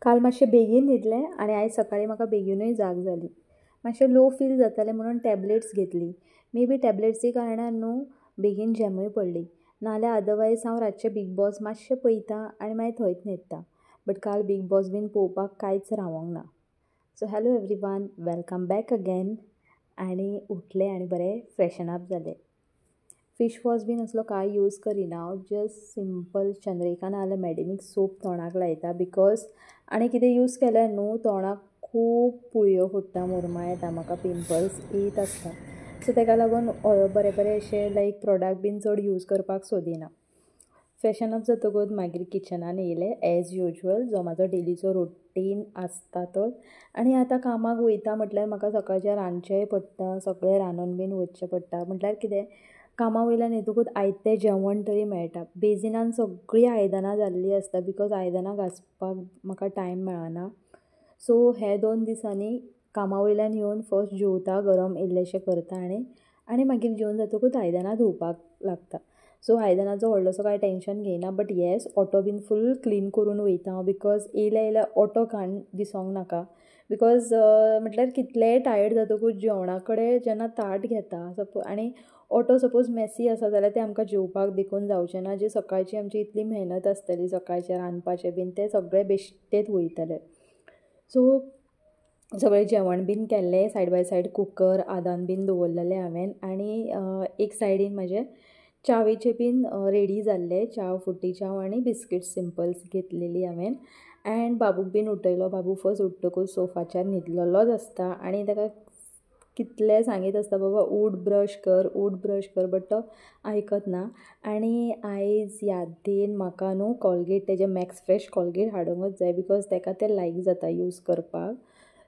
काल मातशें बेगीन न्हिदलें आनी आयज सकाळीं म्हाका बेगीनूय जाग जाली. मातशें लो फील जातालें म्हणून टॅबलेट्स घेतली. मे बी टॅबलेट्सी कारणान न्हू बेगीन झेमूय पडली. नाजाल्यार अदरवायज हांव रातचें बिग बॉस मातशें पळयतां आनी मागीर थंयच न्हिदतां. बट काल बिग बॉस बीन पळोवपाक कांयच रावोंक ना. So hello everyone, welcome back again. आनी उठलें आनी बरें फ्रेशन अप जालें. फिश वॉश बीन असलो कांय यूज करिना हांव. जस्ट सिंपल चंद्रिका नाजाल्यार मॅडिमिक्स सोप तोंडाक लायता बिकॉज आनी कितें यूज केल्यार न्हू तोंडाक खूब पुळयो फुट्टा, मुरमा येता, म्हाका पिंपल्स येत आसता. सो ताका लागून बरें बरें अशें लायक प्रोडक्ट बीन चड यूज करपाक सोदिना. फ्रेशन अप जातकूच मागीर किचनान येयलें एज युजल, जो म्हाजो डेलीचो रुटीन आसता तो. आनी आतां कामाक वयता म्हटल्यार म्हाका सकाळचें रांदचेंय पडटा, सगळें रांदून बीन वचचें पडटा. म्हटल्यार कितें, कामा वयल्यान येतकूच आयतें जेवण तरी मेळटा. बेजिनान सगळीं आयदनां जाल्लीं आसता बिकॉज आयदनां घासपाक म्हाका टायम मेळना. सो हे 2 दिसांनी कामा वयल्यान येवन फर्स्ट जेवता, गरम इल्लेशें करता आनी मागीर जेवन जातकूच आयदनां धुवपाक लागता. सो आयदनाचो व्हडलोसो कांय टेंशन घेयना. बट येस, ओटो बीन फूल क्लीन करून वयता हांव बिकॉज येयल्या ओटो घाण दिसोंक नाका. बिकॉज म्हटल्यार कितलेंय टायर्ड जातकूच जेवणा कडेन जेन्ना ताट घेता आनी ओटो सपोज मॅसी आसा जाल्यार तें आमकां जेवपाक देखून जावचें ना. जी सकाळची आमची इतली मेहनत आसतली सकाळचें रांदपाचें बीन, तें सगळें बेश्टेच वयतलें. सो सगळें जेवण बीन केल्लें, सायड बाय सायड कुकर आदान बीन दवरलेलें हांवें. आनी एक सायडीन म्हाजें चावेचें बीन रेडी जाल्लें, चाव, फुटी चाव आनी बिस्कीट्स सिंपल्स घेतलेलीं हांवें. एण्ड बाबूक बीन उठयलो. बाबू फर्स्ट उठ्ठकूच सोफाचेर न्हिदलेलोच आसता आनी ताका कितलें सांगीत आसता, बाबा उठ ब्रश कर, बट तो आयकत ना. आनी आयज याद्दीन म्हाका न्हू कॉलगेट, तेजें मॅक्स फ्रेश कॉलगेट हाडूंकूच जाय बिकॉज ताका तें लायक जाता यूज करपाक.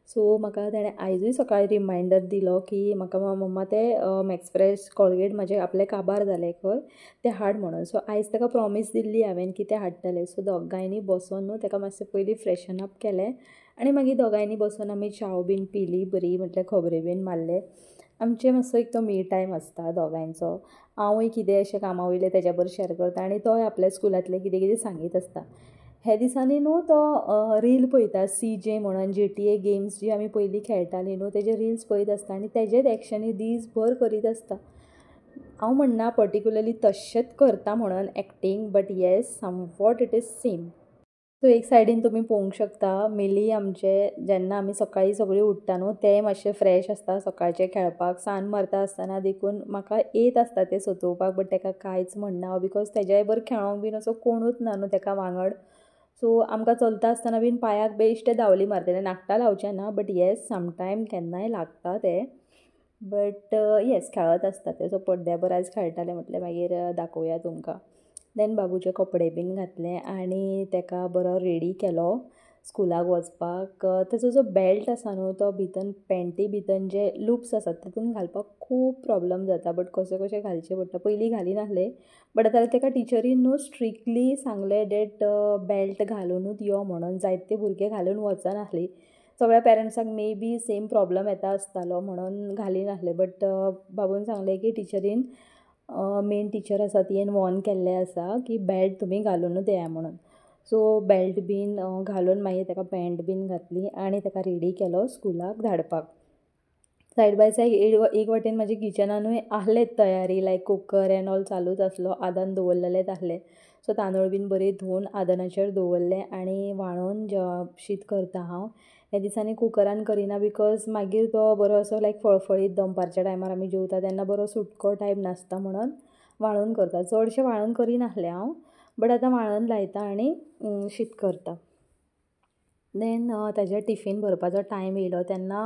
सो म्हाका ताणें आयजूय सकाळीं रिमांयडर दिलो की म्हाका मम्मा तें मॅक्स फ्रेश कॉलगेट म्हाजें आपलें काबार जालें खंय, तें हाड म्हणून. सो आयज ताका प्रॉमीस दिल्ली हांवें की तें हाडटलें. सो दोगांयनी बसून न्हू ताका मातशें पयलीं फ्रेशन अप केलें आनी मागीर दोगांयनी बसून आमी चाव बीन पिली बरी, म्हटल्यार खबऱ्यो बीन मारले. आमचें मातसो एक तो मी टायम आसता दोगांयचो. हांवूय कितें अशें कामा वयलें तेज्या बरोबर शॅर करता आनी तोय आपल्या स्कुलांतलें कितें कितें सांगीत आसता. हे दिसांनी न्हू तो रील पळयता, CJ म्हणून GTA गेम्स जी आमी पयलीं खेळटालीं न्हू तेजे रिल्स पळयत आसता आनी तेजेच एक्शनी दीसभर करीत आसता. हांव म्हणना पर्टिक्युलरली तशेंच करता म्हणून acting, but yes, somewhat it is same. So एक सायडीन तुमी पळोवंक शकता मिली आमचें, जेन्ना आमी सकाळीं सगळीं उठ्ठा न्हू तें मातशें फ्रेश आसता सकाळचें खेळपाक. सान मारता आसतना देखून म्हाका येत आसता तें सतोवपाक, बट ताका कांयच म्हणना हांव बिकॉज तेज्याय बरोबर खेळोंक बीन असो कोणूच ना न्हू ताका वांगड. सो आमकां चलता आसतना बीन पांयाक बेश्टें धांवली मारतलें. नाखटां लावचें ना, बट येस, समटायम केन्नाय लागता तें. बट येस, खेळत आसता तें. सो पड्ड्या बरें आयज खेळटालें म्हटलें मागीर दाखोवया तुमकां. देन बाबूचे कपडे बीन घातले आनी ताका बरो रेडी केलो स्कुलाक वचपाक. ताचो जो बेल्ट आसा न्हू तो भितन पॅन्टी भितन जे लूप्स आसात तितून घालपाक खूब प्रॉब्लम जाता. बट कशें कशें घालचें पडटा. पयलीं घालिनासलें, बट आतां ताका टिचरीन न्हू स्ट्रिक्टली सांगलें डॅट बेल्ट घालुनूच यो म्हणून. जायते भुरगे घालून वचनासलीं. सगळ्या पेरंट्सांक मे बी सेम प्रॉब्लम येता आसतालो म्हणून घालिनासलें. बट बाबून सांगलें की टिचरीन, मेन टिचर आसा तियेन वॉर्न केल्लें आसा की बेल्ट तुमी घालुनूच येया म्हणून. सो बेल्ट बीन घालून मागीर ताका पॅन्ट बीन घातली आनी ताका रेडी केलो स्कुलाक धाडपाक. सायड बाय सायड एक वाटेन म्हाजे किचनानूय आहलेंच तयारी, लायक कुकर एंड ऑल चालूच आसलो, आदान दवरलेलेंच आहलें. सो तांदूळ बीन बरे धुवन आदनाचेर दवरले आनी वाळून शीत करता हांव. ह्या दिसांनी कुकरान करिना बिकॉज मागीर तो बरो असो लायक फळफळीत दनपारच्या टायमार आमी जेवता तेन्ना बरो सुटको टायप नासता म्हणून वाळून करता. चडशें वाळून करिनासलें हांव, बट आतां वाळून लायता आनी शीत करता. देन ताजें टिफीन भरपाचो टायम येयलो तेन्ना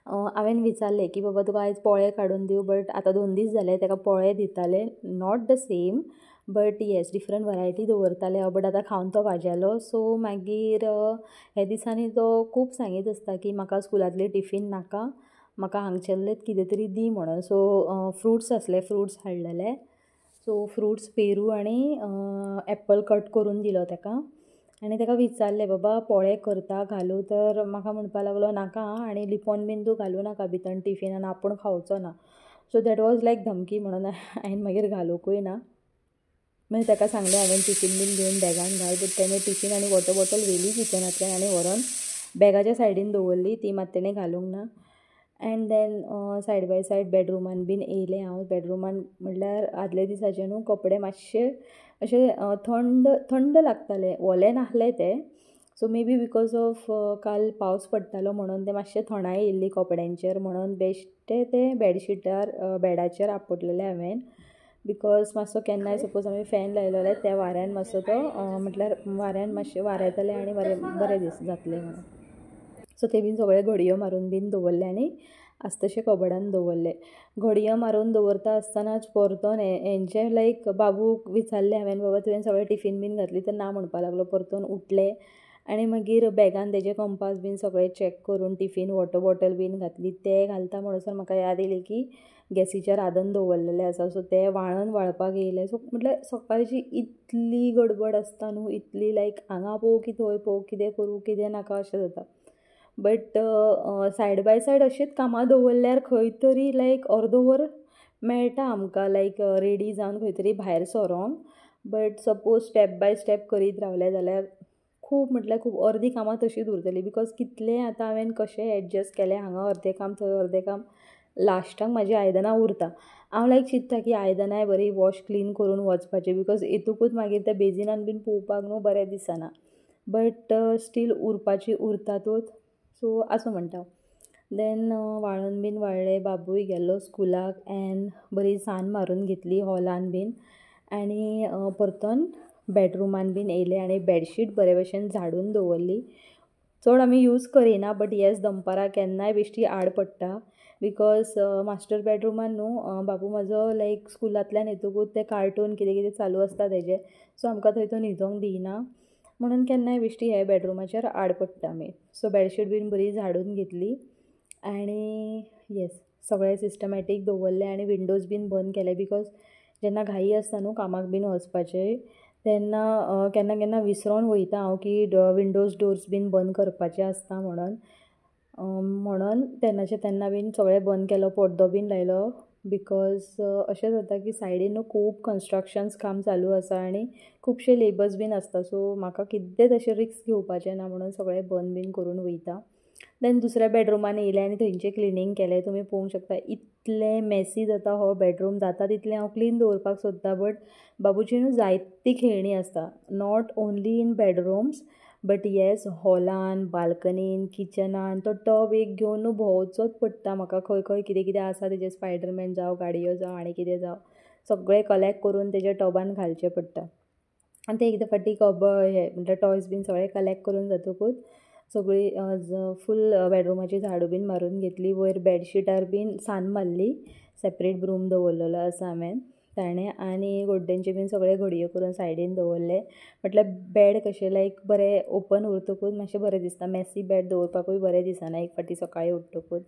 हांवें विचारलें की बाबा तुका आयज पोळे काडून दिवं. बट आतां 2 दीस जाले ताका पोळे दितालें, not the same, but yes different variety दवरतालें हांव. बट आतां खावन तो वाजेलो. सो मागीर हे दिसांनी तो खूब सांगीत आसता की म्हाका स्कुलांतली टिफीन नाका, म्हाका हांगचेल्लेच कितें तरी दी म्हणून. सो फ्रुट्स आसले, फ्रुट्स हाडलेले. सो फ्रुट्स, पेरू आनी एप्पल कट करून दिलो ताका आनी ताका विचारलें बाबा पोळे करता घालूं, तर म्हाका म्हणपा लागलो नाका आनी लिपोन बीन तूं घालूं नाका भितन टिफिनान, आपूण खावचो ना. सो दॅट वॉज लायक धमकी म्हणून हांवें मागीर घालूंकूय ना. मागीर ताका सांगलें हांवें टिफीन बीन घेवन बॅगान घाल, बट तेणें टिफीन आनी वॉटर बॉटल व्हेली किचनांतल्यान आनी व्हरोन बॅगाच्या सायडीन दवरली, ती मात तेणें घालूंक ना. And then side by side बेडरुमान बीन येयलें हांव. बेडरुमान म्हणल्यार आदले दिसाचे न्हू कपडे मातशे अशे थंड थंड लागताले, वोले नासले ते. सो मे बी बिकॉज ऑफ काल पावस पडटालो म्हणून ते मातशे थोंडाय येयल्ली कपड्यांचेर, म्हणून बेश्टे ते बेडशिटार बेडाचेर आपटलेले हांवें. बिकॉज मातसो केन्नाय सपोज आमी फॅन लायलो जाल्यार त्या वाऱ्यान मातसो तो म्हटल्यार वाऱ्यान मातशें वारें येतालें आनी बरें जातलें म्हणून. सो ते बीन सगळे घडयो मारून बीन दवरले आनी आस्तशे कबडान दवरले. घडयो मारून दवरता आसतनाच परतून हेंचें लायक बाबूक विचारलें हांवें, बाबा तुवें सगळें टिफीन बीन घातली? तर ना म्हणपा लागलो. परतून उठले आनी मागीर बॅगान तेजे कंपास बीन सगळें चॅक करून टिफीन वॉटर बॉटल बीन घातली. ते घालता म्हणसर म्हाका याद येयली की गॅसीचेर आदन दवरलेलें आसा, सो ते वाळपाक येयले. सो म्हटल्यार सकाळची इतली गडबड आसता न्हू, इतली लायक हांगा पळोव की थंय पळोव, कितें करूं कितें नाका अशें जाता. बट सायड बाय सायड अशीच कामां दवरल्यार खंय तरी लायक अर्द वर मेळटा आमकां लायक रेडी जावन खंय तरी भायर सरोंक. But suppose step by step करीत रावलें जाल्यार खूब म्हटल्यार खूब अर्दी कामां तशींच उरतलीं. बिकॉज कितलें आतां हांवें कशें एडजस्ट केलें, हांगा अर्दें काम थंय अर्दें काम, लास्टाक म्हाजी आयदनां उरता. हांव लायक चिंत्ता की आयदनांय बरी वॉश क्लीन करून वचपाचें, बिकॉज हेतूकूच मागीर त्या बेजिनान बीन पळोवपाक न्हू बरें दिसना. बट स्टील उरपाची उरतातूच, सो आसूं म्हणटा. देन वाळून बीन वाळ्ळे, बाबूय गेल्लो स्कुलाक एन्ड बरी सान मारून घेतली हॉलान बीन. आनी परतून बेडरुमान बीन येयलें आनी बेडशीट बरे भशेन झाडून दवरली. चड आमी यूज करिना, बट येस दनपारां केन्नाय बेश्टी आड पडटा. बिकॉज मास्टर बेडरुमान न्हू बाबू म्हाजो लायक स्कुलांतल्यान येतकूच ते कार्टून कितें कितें चालू आसता तेजें, सो आमकां थंय तो न्हिदोंक दिना, म्हणून केन्नाय बेश्टी हे बेडरुमाचेर आड पडटा आमी. सो बेडशीट बीन बरी झाडून घेतली आनी येस सगळें सिस्टमॅटीक दवरलें आनी विंडोज बीन बंद केले. बिकॉज जेन्ना घाई आसता न्हू कामाक बीन वचपाचें, तेन्ना केन्ना केन्ना विसरोन वयता हांव की विंडोज डोर्स बीन बंद करपाचे आसता म्हणून तेन्नाचे तेन्ना बीन सगळें बंद केलो, पड्डो बीन लायलो. बिकॉज अशें जाता की सायडीन न्हू खूब कन्स्ट्रक्शन्स काम चालू आसा आनी खुबशे लेबर्स बीन आसता, सो म्हाका कितेंच अशें रिस्क घेवपाचें ना म्हणून सगळें बंद बीन करून वयता. देन दुसऱ्या बेडरुमान येयलें आनी थंयचें क्लिनींग केलें. तुमी पळोवंक शकता इतलें मॅसी जाता हो बेडरूम. जाता तितलें हांव क्लीन दवरपाक सोदता, बट बाबूची न्हू जायतीं खेळणीं आसता, not only in bedrooms but yes हॉलान, बाल्कनीन, किचनान. तो टब एक घेवन न्हू भोंवचोच पडटा म्हाका. खंय खंय कितें कितें आसा तेजे स्पायडरमॅन जावं, गाडयो जावं, आनी कितें जावं, सगळें कलेक्ट करून तेज्या टबान घालचें पडटा. आनी ते एकदां फाटीं हे म्हणल्यार टॉयज बीन सगळें कलेक्ट करून जातकूच सगळी फूल बेडरुमाची झाडू बीन मारून घेतली. वयर बेडशिटार बीन सान मारली, सेपरेट ब्रूम दवरलेलो आसा हांवें ताणें. आनी गोड्ड्यांचे बीन सगळे घडयो करून सायडीन दवरले. म्हटल्यार बेड कशें लायक बरें ओपन उरतकूच मातशें बरें दिसता. मॅसी बेड दवरपाकूय बरें दिसना एक फाटीं सकाळीं उठतकूच.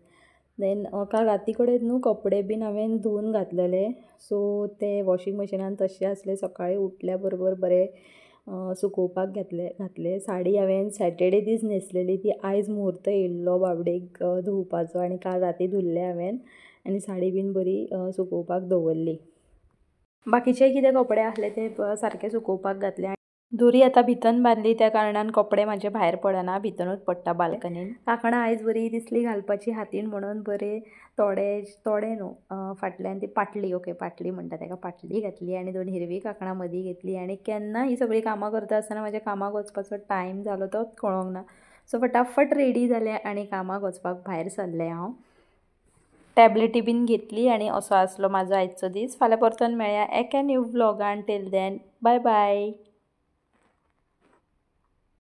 देन काल राती कडेन न्हू कपडे बीन हांवें धुवन घातलेले, सो ते वॉशींग मशिनान तशें आसले. सकाळीं उठल्या बरोबर बरें सुकोवपाक घातले. साडी हांवें सॅटर्डे दीस न्हेसलेली, ती आयज म्हूर्त येयल्लो बाबडेक धुवपाचो आनी काल राती धुल्ले हांवें आनी साडी बीन बरी सुकोवपाक दवरली. बाकीचे कितें कपडे आसले ते सारके सुकोवपाक घातले. दोरी आतां भितन बांदली, त्या कारणान कपडे म्हाजे भायर पडना, भितनूच पडटा बाल्कनीन. कांकणां आयज बरी दिसली घालपाची हातीन म्हणून बरे तोडे न्हू फाटल्यान ती पाटली, ओके पाटली म्हणटा तेका, पाटली घातली आनी 2 हिरवीं कांकणां मदीं घेतली. आनी केन्ना ही सगळीं कामां करता आसतना म्हाज्या कामाक वचपाचो टायम जालो तोच कळोंक ना. सो फटाफट रेडी जालें आनी कामाक वचपाक भायर सरलें हांव. टॅबलेटी बीन घेतली आनी असो आसलो म्हाजो आयचो दीस. फाल्यां परतून मेळया एका न्यू व्लॉगान. Till then bye bye.